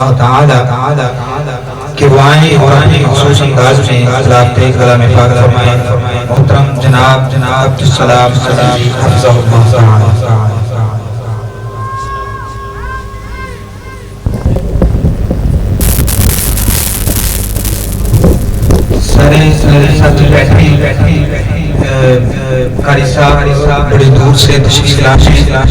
ताला कि वाणी और अपनी खुसूस अंदाज में खिलाफते कलाम पाक फरमाए। मोहतरम जनाब अब्दुल सलाम हफ़िज़हुल्लाह ताला। सारे बैठे कारी साहब बड़ी दूर से तशरीफ लाए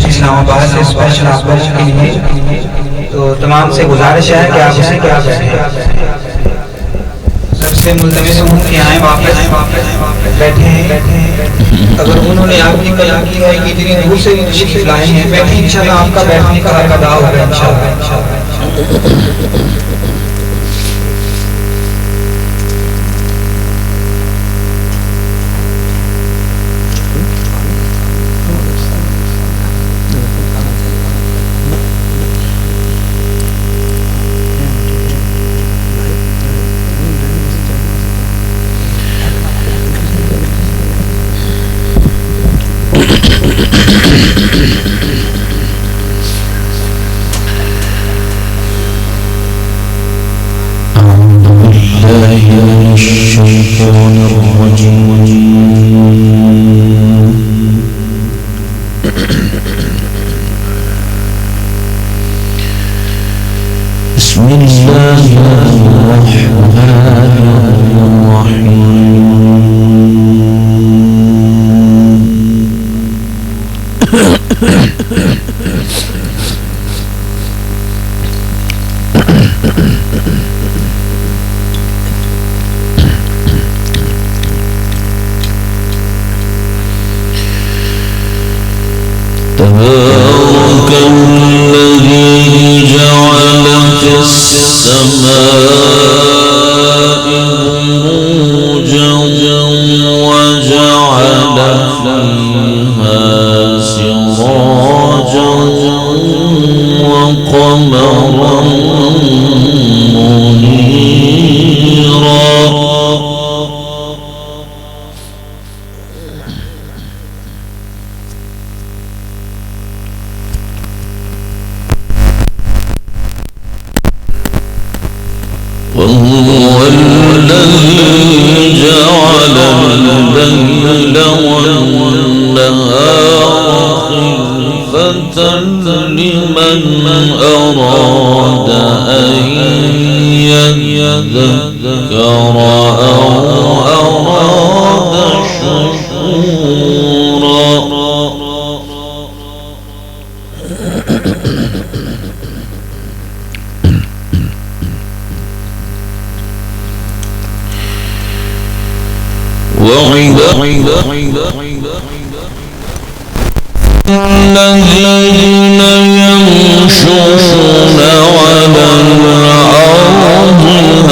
इस्लामाबाद से स्पेशल आप लोगों के लिए। तो तमाम से गुजारिश है कि आप इसे क्या सबसे मुल्तमिस हूँ कि आए वापस बैठे। अगर उन्होंने आपकी कलाम की है कि इतनी दूर से तशरीफ लाए हैं, बैठे इंशाल्लाह आपका बैठने का हक अदा होगा इंशाल्लाह। تبارك الذي جعل في السماء بروجا وجعل فيها سراجا وقمرا منيرا وهو الذي جعل الليل والنهار خلفة لمن أراد أن يذكر أو أراد شكورا الذين يمشون على الأرض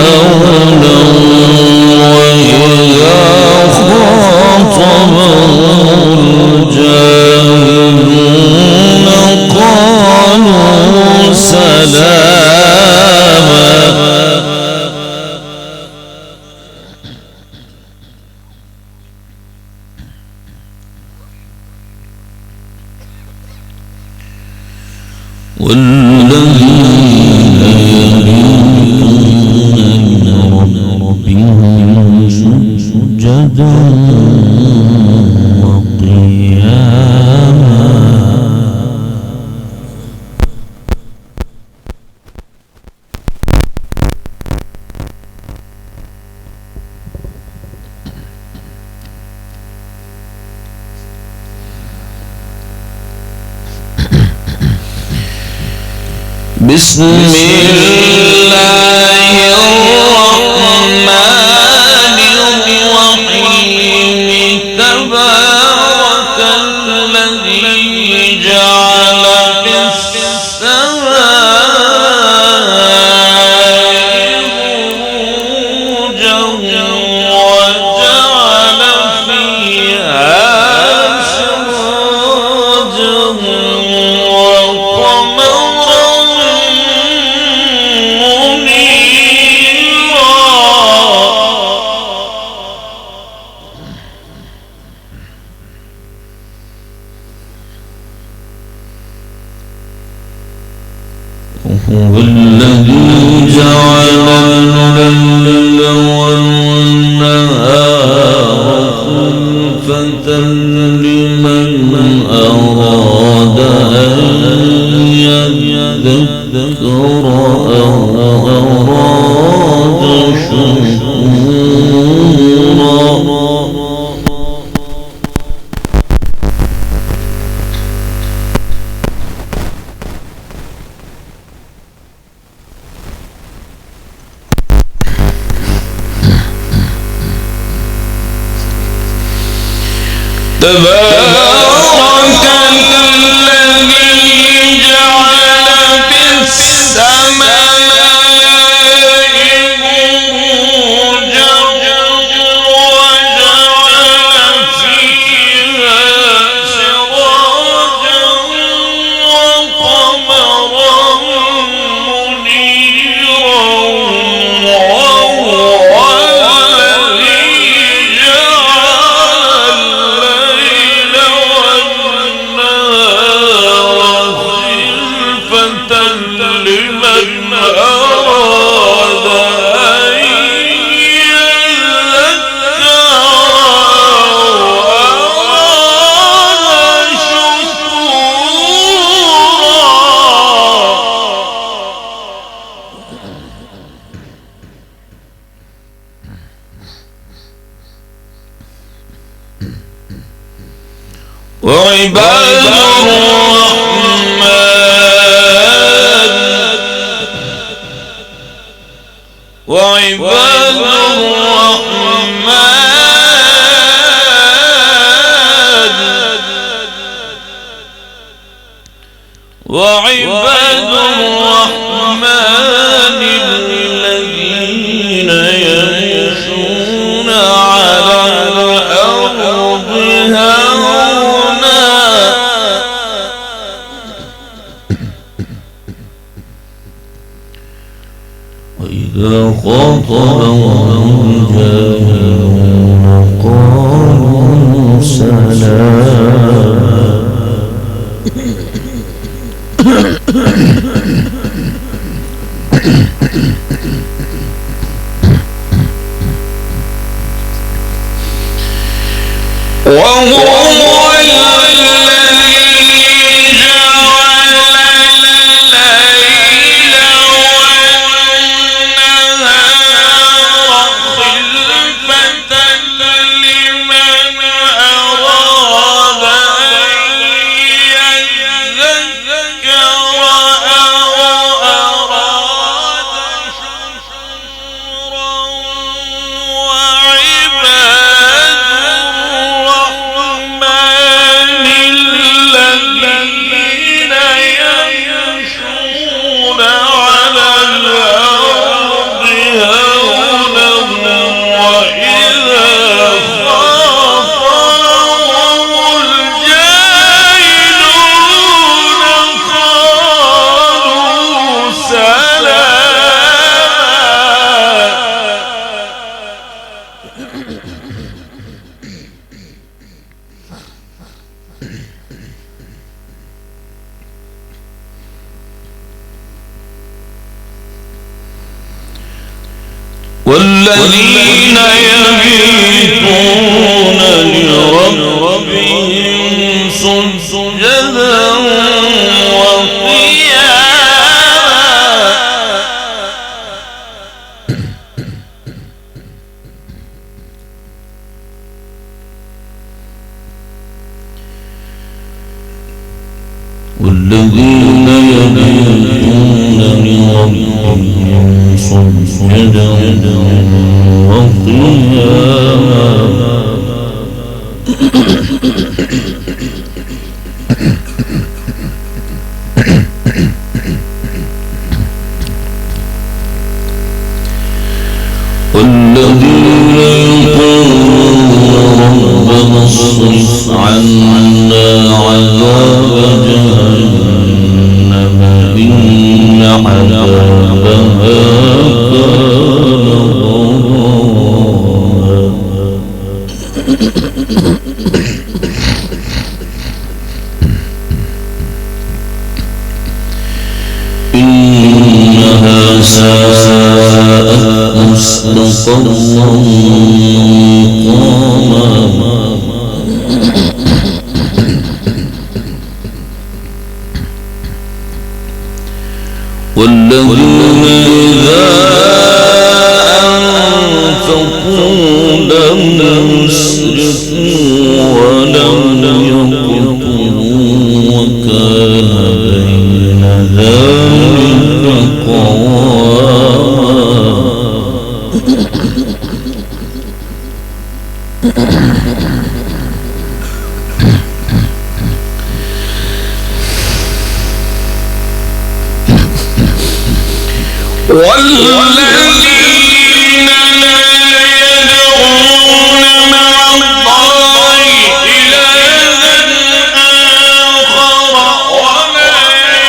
هونا وإذا خاطبهم الجاهلون قالوا سلاما والذين يبيتون لربهم سجدا وقياما بسم الله الرحمن الرحيم تبارك الذي جعل في السماء بروجا وجعل فيها سراجا وقمرا أراد شكورا تبارك الذي جعل في السماء بروجا وجعل فيها سراجا وقمرا منيرا وهو الذي جعل الليل والنهار خلفة لمن أراد أن يذكر وأراد شكورا وعباد الرحمن الذين يمشون على الأرض هونا وإذا خاطبهم الجاهلون قالوا سلاما وهو الذي جعل الليل والنهار خلفة لمن أراد أن يذكر أو أراد شكورا وعباد الرحمن الذين يمشون على الأرض هونا وإذا خاطبهم الجاهلون قالوا والذين يبيتون لربهم سجدا والذين يبيتون لربهم سجدا وقياما والذين يقولون ربنا اصرف عنا عذاب جهنم إن عذابها كان غراما إنها ساءت مستقرا مقاما والذين والذين إذا أنفقوا لم يسرفوا ولم يقتروا وكان بين ذلك قواما. والذين لا يدعون مع الله إلها آخر ولا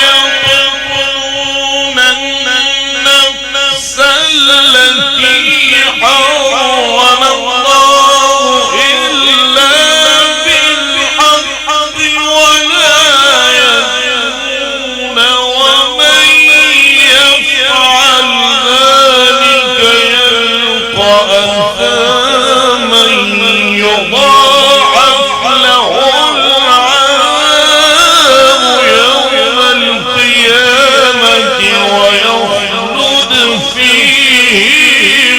يقتلون النفس التي حرم الله إلا بالحق ولا يزنون ومن يفعل ذلك يلقى أثاما يضاعف له العذاب يوم القيامة ويخلد فيه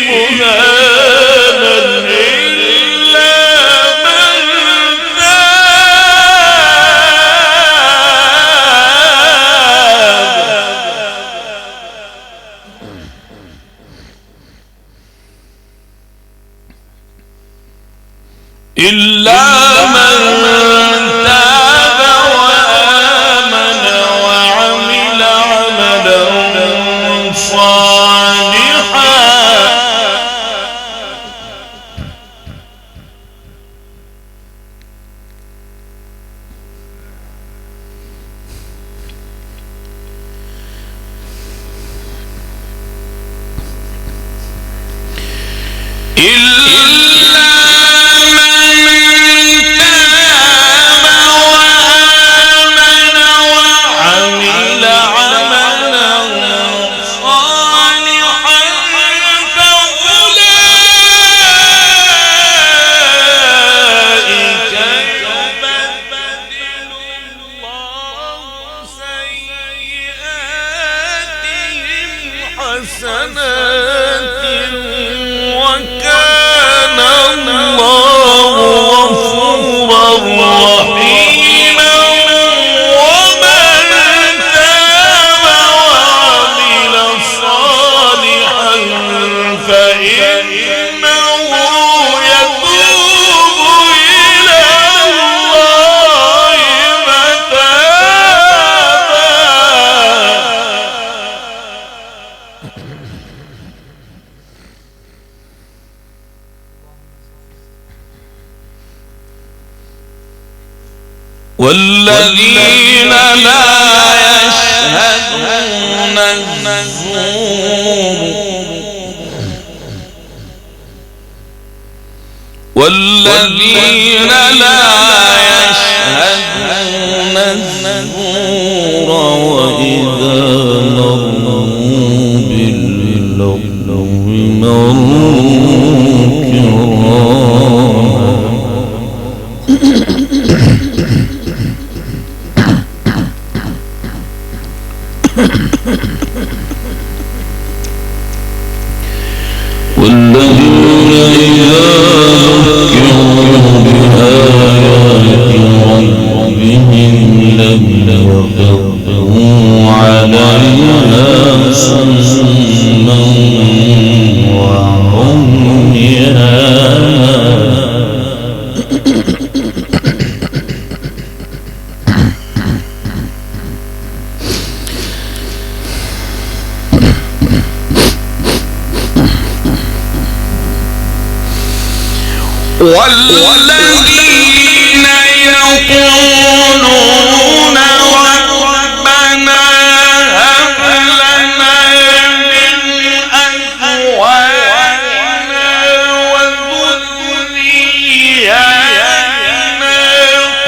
مهانا إلا من تاب وآمن وعمل عملا صالحا حسنات وكان الله غفورا رحيما ومن تاب وعمل صالحا فإنه يتوب إلى الله متابا. والذين لا يشهدون الزور والذين لا يشهدون الزور وإذا مروا باللغو مروا كراما. والذين إذا ذكروا بآيات ربهم لم يخروا عليها صما وعميانا. والذين يقولون ربنا هب لنا من أزواجنا وذرياتنا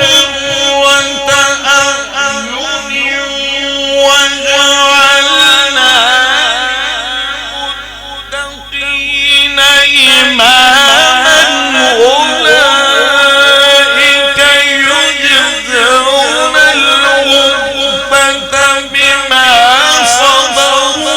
قرة أعين واجعلنا للمتقين إماما. أولئك يجزون الغرفة بما صبروا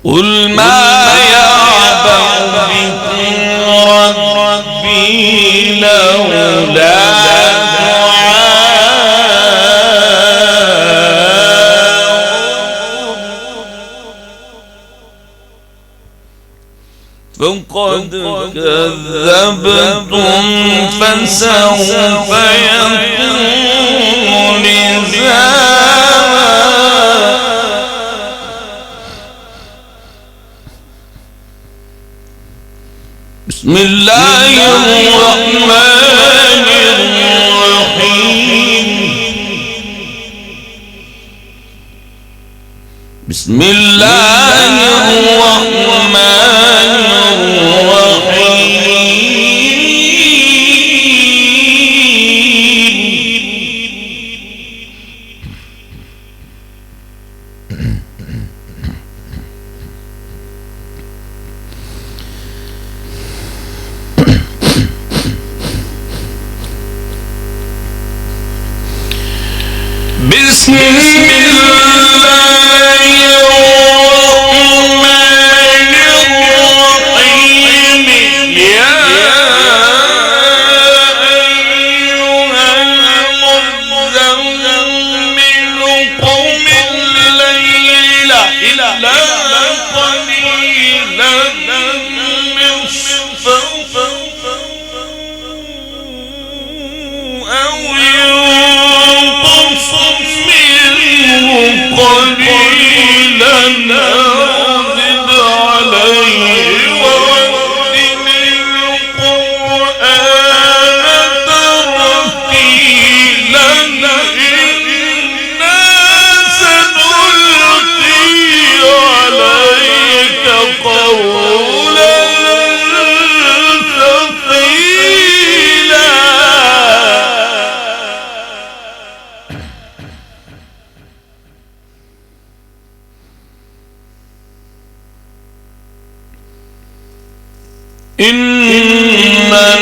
قل ما يعبأ بكم ربي لولا فقد كذبتم فسوف يكون لزاما. بسم الله الرحمن الرحيم. بسم الله الرحمن الرحيم. بسم الله الرحمن الرحيم. يا أيها المزمل قم الليل إلا قليلا نصفه أو ينقص منه قليلا أو زد عليه ورتل القرآن ترتيلا. إنا سنلقي عليك قولا ثقيلا. إن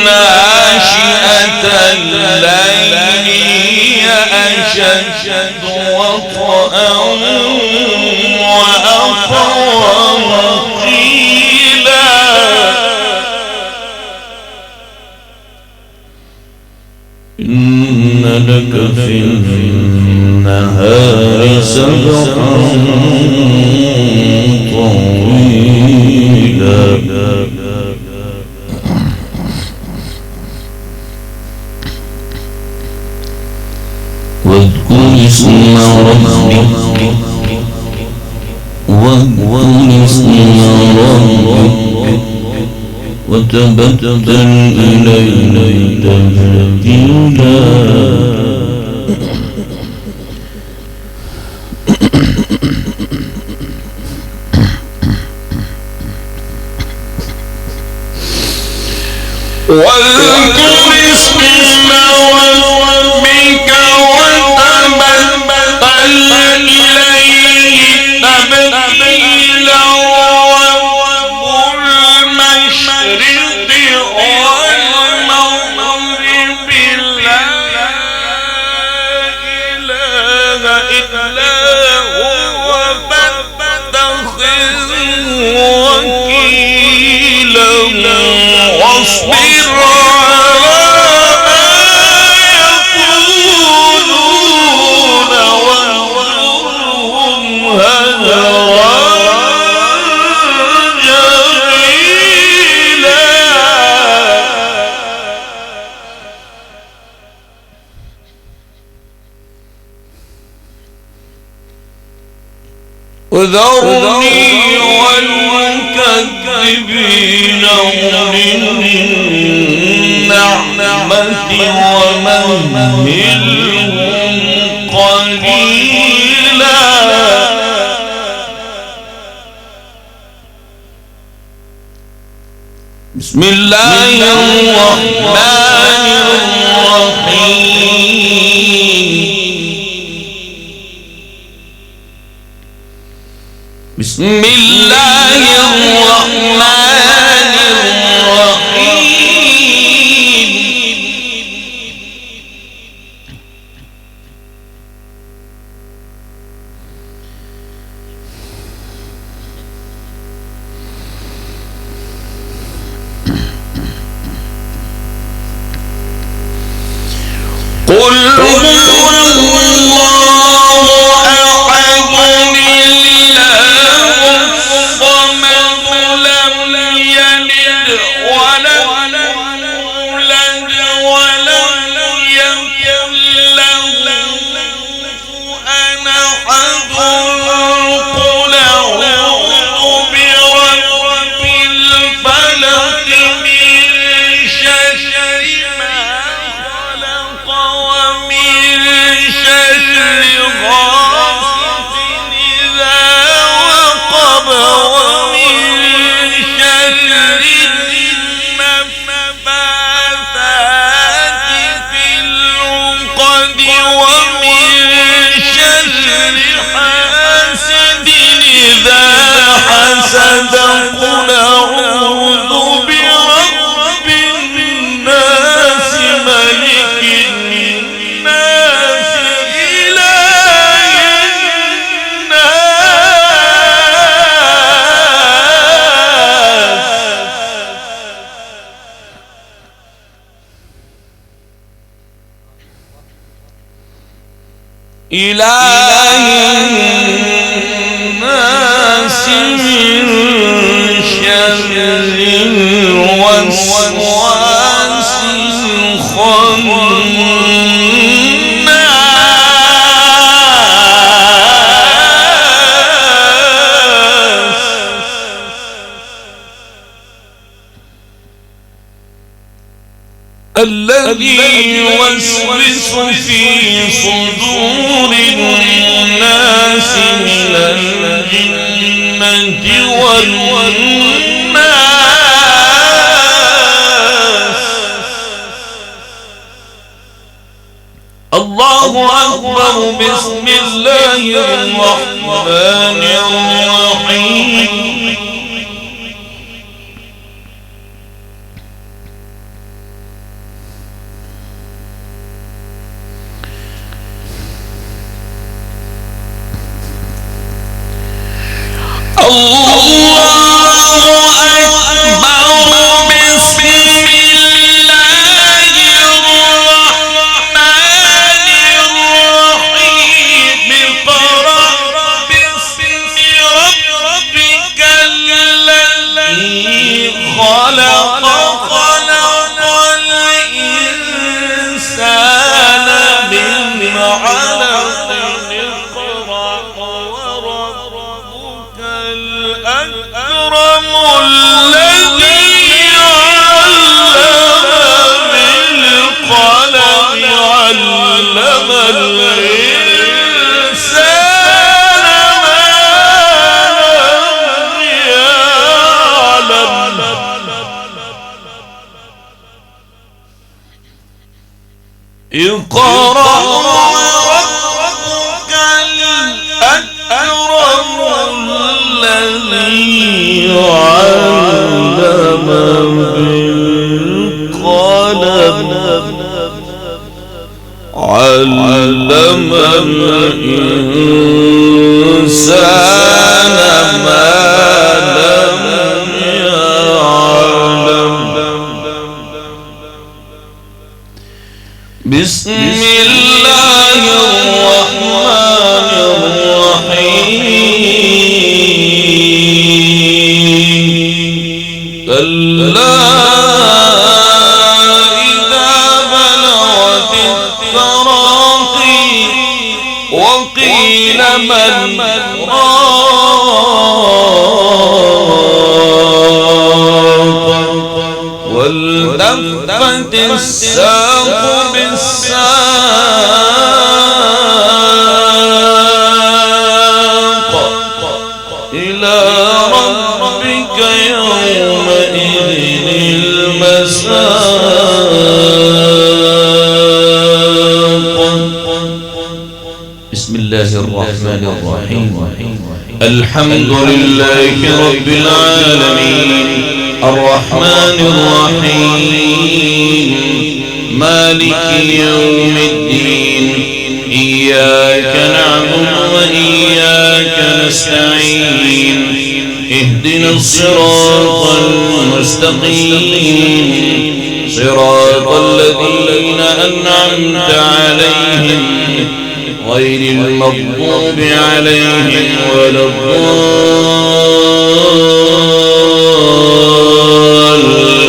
ناشئة الليل هي أشد وطئا وأقوم قيلا. إن لك في النهار سبحا طويلا. واذكر اسم ربك وتبتل إليه تبتيلا. واذكر اسم ربك وتبتل إليه تبتيلا. رب المشرق والمغرب لا إله إلا هو فاتخذه وكيلا. واصبر على ما يقولون واهجرهم هجرا جميلا. وذرني والمكذبين أولي النعمة ومهلهم قليلا. بسم الله الرحمن الرحيم. بسم الله الرحمن الرحيم. قل هو الله أحد الله الصمد لم يلد ولم يولد ولم يكن له كفوا أحد. قل أعوذ برب الفلق من شر ما خلق ومن شر غاسق إذا وقب ومن شر النفاثات في العقد ومن شر حاسد إذا حسد. قل أعوذ برب الناس ملك الناس إله الناس من شر الوسواس الخناس الذي يوسوس في صدور الناس من الجنة والناس. الله أكبر. بسم الله الرحمن الرحيم. الله أكبر. بسم الله الرحمن الرحيم. اقرأ باسم ربك الذي خلق. خلق الإنسان من علق. الأكرم الذي علم بالقلم علم الإنسان ما لم يعلم. اقرأ وربك الأكرم الذي علم بالقلم علم الإنسان ما لم يعلم. بسم الله الرحمن الرحيم. كلا إذا بلغت التراقي وقيل من راق والتفت الساق بالساق إلى ربك يومئذ المساق. بسم الله الرحمن الرحيم. الحمد لله رب العالمين الرحمن الرحيم مالك يوم الدين. إياك نعبد وإياك نستعين. اهدنا الصراط المستقيم صراط الذين أنعمت عليهم غير المغضوب عليهم ولا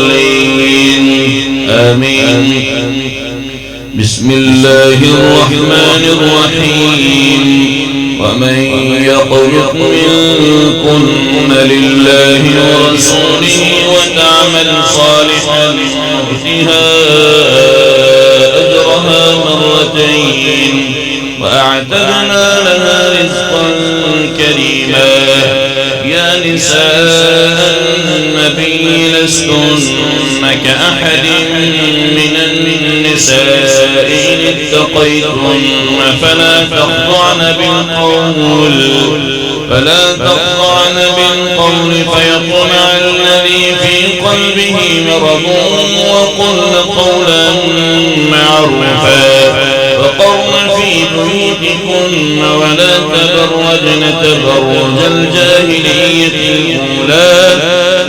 الضالين آمين. بسم الله الرحمن الرحيم. ومن يقنط منكن لله ورسوله وتعمل صالحا نؤتها أجرها مرتين وأعتدنا لها رزقا كريما. يا نساء النبي لستن كأحد من النساء إن اتقيتن فلا تخضعن بالقول فيطمع الذي في قلبه مرض وقلن قولا معروفا وقرن في بيوتكن ولا تبرجن تبرج الجاهلية الأولى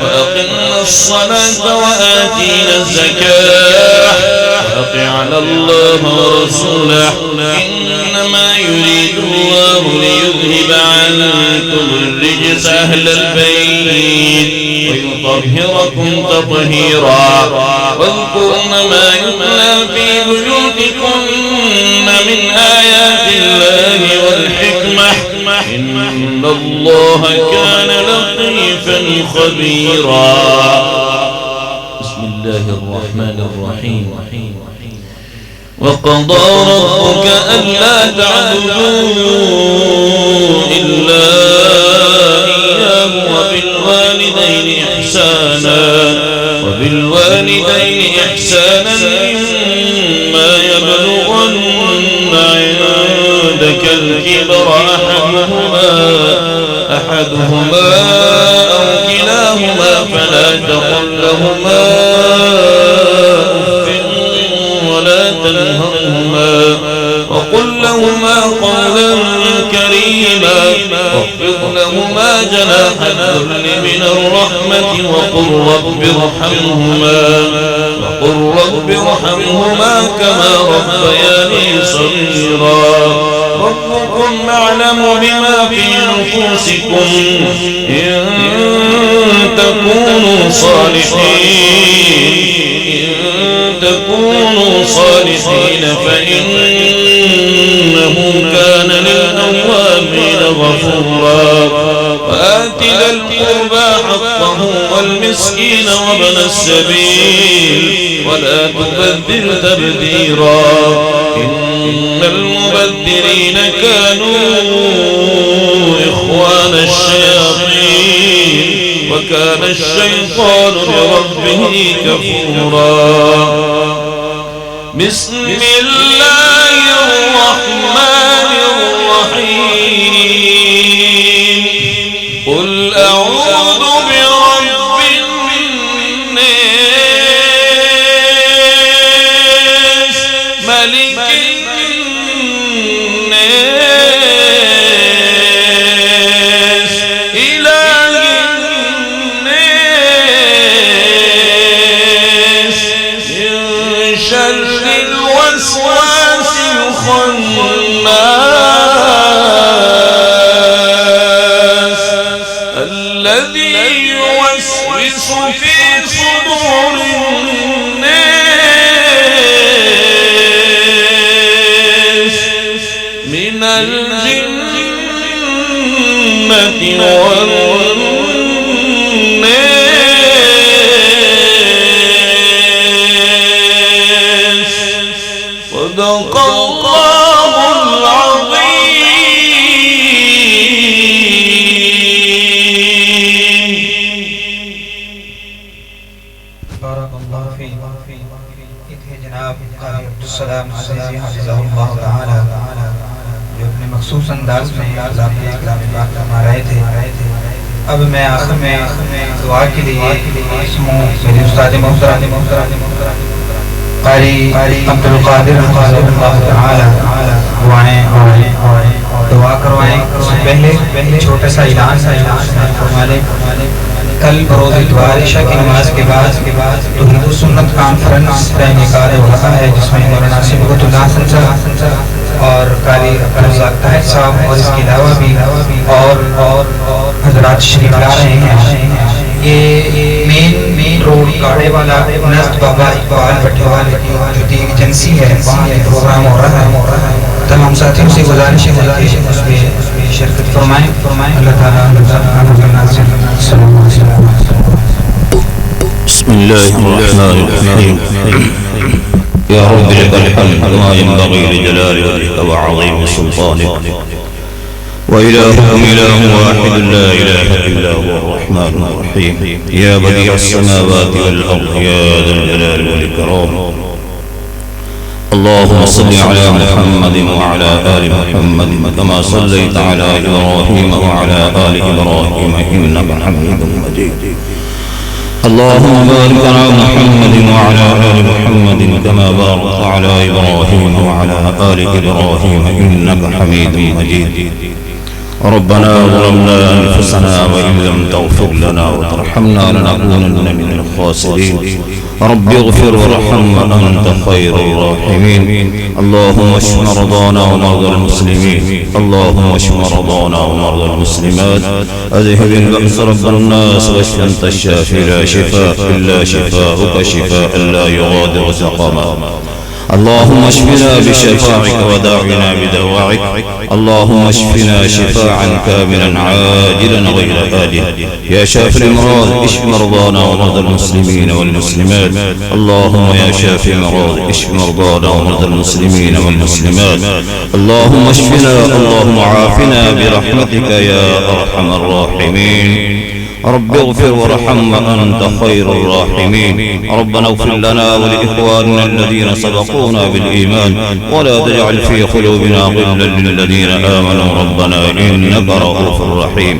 وأقمنا الصلاة وآتينا الزكاة وأطعنا الله ورسوله إنما يريد الله ليذهب عنكم الرجس أهل البيت ويطهركم تطهيرا. واذكرن ما يتلى في بيوتكن من آيات الله والحكمة إن الله كان لطيفا خبيرا. بسم الله الرحمن الرحيم. وقضى ربك ألا تعبدوا إلا إياه وبالوالدين إحسانا إما يبلغن عندك الكبر أحدهما أو كلاهما فلا تقل لهما أف ولا تنهرهما وقل لهما قولا كريما واخفض لهما جناح الذل من الرحمة وقل رب ارحمهما كما ربياني صغيرا. ربكم أعلم بما في نفوسكم إن تكونوا صالحين فإنه كان للأوابين غفورا. وآت ذا القربى حقه والمسكين وابن السبيل ولا تبذر تبذيرا إن المبذرين كانوا إخوان الشياطين وكان الشيطان لربه كفورا. بسم الله الرحمن الرحيم. قل أعوذ برب الناس ملك الناس إله الناس من شر الوسواس الخناس الذي يوسوس في صدور الناس من الجنة والناس. صدق الله العظيم. بارك الله فيك. جناب قاری عبدالسلام عزیزی حفظہ تعالی جو اپنے مخصوص انداز میں کلام پاک فرما رہے تھے. اب میں آخر میں دعا کے لیے میرے استاد محترم قاری عبدالقادر حفظہ اللہ تعالی دعائیں اور دعا کروائیں. اس سے پہلے چھوٹا سا اعلان فرما لیں. कल बरोज़ इतवार इशा की नमाज के बाद तौहीद व सुन्नत कॉन्फ्रेंस का इनेकार हो रहा है, जिसमें मौलाना सिबगतुल्लाह हसन साहब और कारी अब्दुल ताहिर साहब और इसके अलावा भी और हजरात शरीफ ला रहे हैं। ये मेन रोड गाड़े वाला नज़्द बाबा इकबाल भट्टीवाल जो एजेंसी है, वहाँ ये प्रोग्राम हो रहा है। तमाम साथियों से गुजारिश है कि उसमें शिरकत फरमाएं। अल्लाह ताला बिस्मिल्लाहिर्रहमानिर्रहीम। या रब्बी लकल हम्द कमा यंबग़ी लिजलाली वजहिका व अज़ीम सुल्तानिक व इलाहुकुम इलाहुन वाहिद ला इलाहा इल्ला हुवल रहमानुर रहीम। या बदीअस समावाति वल अर्द या ज़ल जलाली वल इकराम। اللهم صل على محمد وعلى آل محمد كما صليت على إبراهيم وعلى آل إبراهيم إنك حميد مجيد. اللهم بارك على محمد وعلى آل محمد كما باركت على إبراهيم وعلى آل إبراهيم إنك حميد مجيد. ربنا ظلمنا أنفسنا وإن لم تغفر لنا وترحمنا لنكونن من الخاسرين. رب اغفر وارحم وأنت خير الراحمين. اللهم اشف مرضانا ومرضى المسلمين. اللهم اشف مرضانا ومرضى المسلمات. اذهب البأس رب الناس واشف أنت الشافي لا شفاء إلا شفاؤك شفاء لا يغادر سقما. اللهم اشفنا بشفاعك وداعنا بدواعك. اللهم اشفنا شفاعا كاملا عاجلا غير آجل. يا شافي الامراض اشف مرضانا ومرضى المسلمين والمسلمات. اللهم يا شافي الامراض اشف مرضانا ومرضى المسلمين والمسلمات. اللهم اشفنا اللهم عافنا برحمتك يا ارحم الراحمين. رب اغفر وارحم وأنت خير الراحمين. ربنا اغفر لنا ولإخواننا الذين سبقونا بالإيمان ولا تجعل في قلوبنا غلا للذين آمنوا ربنا إنك رؤوف رحيم.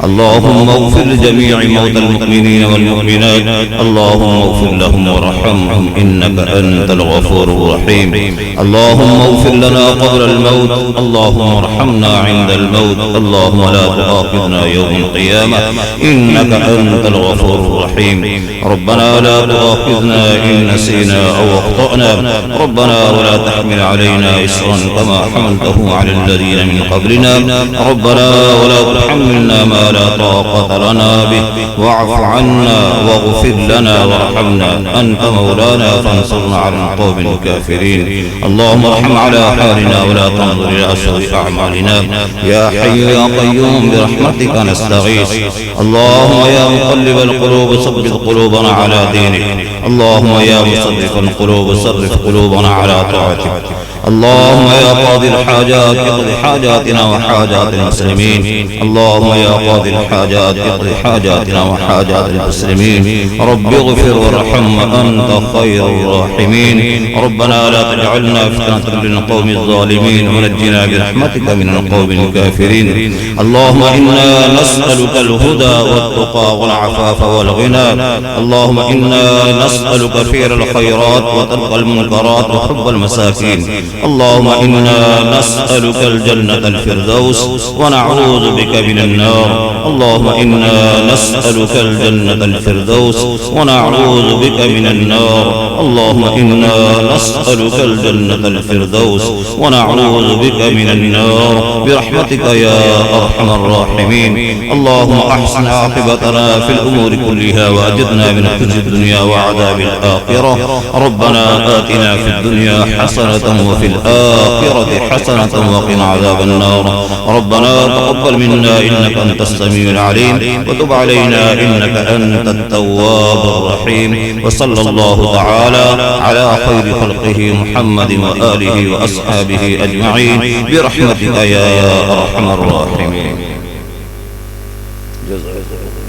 اللهم اغفر لجميع موتى المؤمنين والمؤمنات. اللهم اغفر لهم وارحمهم إنك أنت الغفور الرحيم. اللهم اغفر لنا قبل الموت. اللهم ارحمنا عند الموت. اللهم لا تؤاخذنا يوم القيامة إنك أنت الغفور الرحيم. ربنا لا تؤاخذنا إن نسينا أو أخطأنا. ربنا ولا تحمل علينا إصرا كما حملته على الذين من قبلنا. ربنا ولا تحملنا ما لا طاقة لنا به. واعف عنا واغفر لنا وارحمنا أنت مولانا فانصرنا على القوم الكافرين. اللهم ارحم على حالنا ولا تنظر إلى سوء أعمالنا. يا حي يا قيوم برحمتك نستغيث. اللهم يا مقلب القلوب ثبت قلوبنا على دينك. اللهم يا مصرف القلوب صرف قلوبنا على طاعتك. اللهم يا قاضي الحاجات اقض حاجاتنا وحاجات المسلمين. اللهم يا قاضي الحاجات اقض حاجاتنا وحاجات المسلمين. رب اغفر وارحم وأنت خير الراحمين. ربنا لا تجعلنا فتنة للقوم الظالمين ونجنا برحمتك من القوم الكافرين. اللهم إنا نسألك الهدى والتقى والعفاف والغنى. اللهم إنا نسألك فعل الخيرات وترك المنكرات وحب المساكين. اللهم إنا نسألك الجنة الفردوس ونعوذ بك من النار. اللهم إنا نسألك الجنة الفردوس ونعوذ بك من النار. اللهم إنا نسألك الجنة الفردوس ونعوذ بك من النار برحمتك يا أرحم الراحمين. اللهم أحسن عاقبتنا في الأمور كلها وأجرنا من خزي الدنيا وعذاب الآخرة. ربنا آتنا في الدنيا حسنة وفي الآخرة حسنة وقنا عذاب النار. ربنا تقبل منا إنك أنت السميع العليم وتب علينا إنك أنت التواب الرحيم. وصلى الله تعالى على خير خلقه محمد وآله وأصحابه أجمعين برحمتك يا أرحم الراحمين. جزاك الله.